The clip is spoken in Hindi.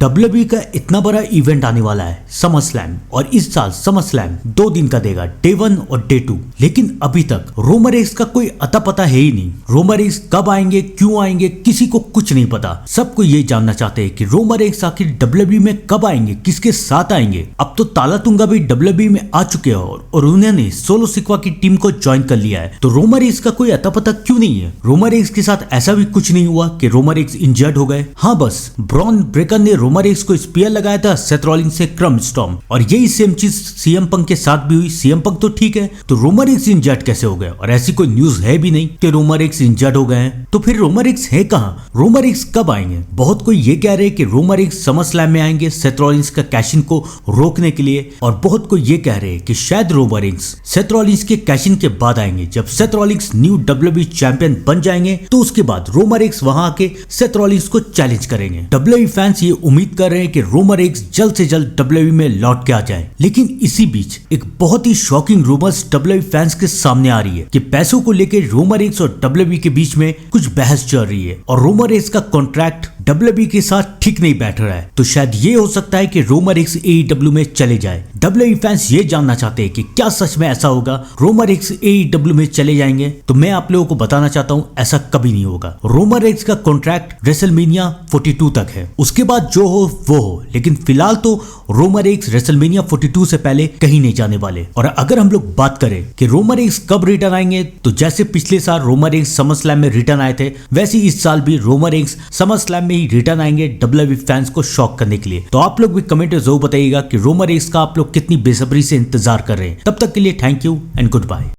WWE का इतना बड़ा इवेंट आने वाला है समर स्लैम, और इस साल समर स्लैम 2 दिन का देगा, डे 1 और डे 2। लेकिन अभी तक रोमन रेंस का कोई अता पता है ही नहीं। रोमन रेंस कब आएंगे, क्यों आएंगे, किसी को कुछ नहीं पता। सबको ये जानना चाहते हैं कि रोमन रेंस आखिर WWE में कब आएंगे, किसके साथ आएंगे। अब तो ताला तुंगा भी WWE में आ चुके हैं और उन्होंने सोलो सिक्वा की टीम को ज्वाइन कर लिया है। तो रोमन रेंस का कोई अता पता क्यों नहीं है। रोमन रेंस के साथ ऐसा भी कुछ नहीं हुआ कि रोमन रेंस इंजर्ड हो गए। हाँ, बस ब्रॉन ब्रेकर ने रोमन रेंस को स्पीयर लगाया था सेथ रॉलिंस से क्रम स्टॉर्म, और यही सेम चीज सीएम पंक के साथ भी हुई। सीएम पंक तो ठीक है, तो रोमन रेंस इंजर्ड कैसे हो गए? और ऐसी कोई न्यूज है भी नहीं कि रोमन रेंस इंजर्ड हो गए हैं। तो फिर रोमन रेंस है कहाँ? रोमन रेंस कब आएंगे? बहुत कोई ये कह रहे हैं कि रोमन रेंस समर स्लैम में आएंगे सेथ रॉलिंस का कैश इन को रोकने के लिए, और बहुत कोई ये कह रहे हैं कि शायद रोमन रेंस सेथ रॉलिंस के कैश इन के बाद आएंगे। जब Seth Rollins new WWE champion बन जाएंगे तो उसके बाद रोमन रेंस वहां आके सेथ रॉलिंस को चैलेंज करेंगे। WWE फैंस ये उम्मीद कर रहे हैं कि रोमन रेंस जल्द से जल्द WWE में लौट के आ जाए। लेकिन इसी बीच एक बहुत ही शॉकिंग रूमर्स WWE फैंस के सामने आ रही है कि पैसों को लेकर रोमन रेंस और WWE के बीच में कुछ बहस चल रही है, और रोमन रेंस का कॉन्ट्रैक्ट WWE के साथ ठीक नहीं बैठ रहा है। तो शायद ये हो सकता है कि रोमन रेंस AEW में चले जाए। WWE फैंस ये जानना चाहते हैं कि क्या सच में ऐसा होगा, रोमन रेंस AEW में चले जाएंगे? तो मैं आप लोगों को बताना चाहता हूँ, ऐसा कभी नहीं होगा। रोमन रेंस का कॉन्ट्रैक्ट रेसलमेनिया 42 तक है, उसके बाद जो हो वो हो। लेकिन फिलहाल तो रोमन रेंस रेसलमेनिया 42 से पहले कहीं नहीं जाने वाले। और अगर हम लोग बात करें कि रोमन रेंस कब रिटर्न आएंगे, तो जैसे पिछले साल रोमन रेंस समर स्लैम में रिटर्न आए थे, वैसे इस साल भी रोमन रेंस समर स्लैम में ही रिटर्न आएंगे WWE फैंस को शॉक करने के लिए। तो आप लोग भी कमेंट में जरूर बताइएगा कि रोमन रेंस का आप लोग कितनी बेसब्री से इंतजार कर रहे हैं। तब तक के लिए thank you and good bye.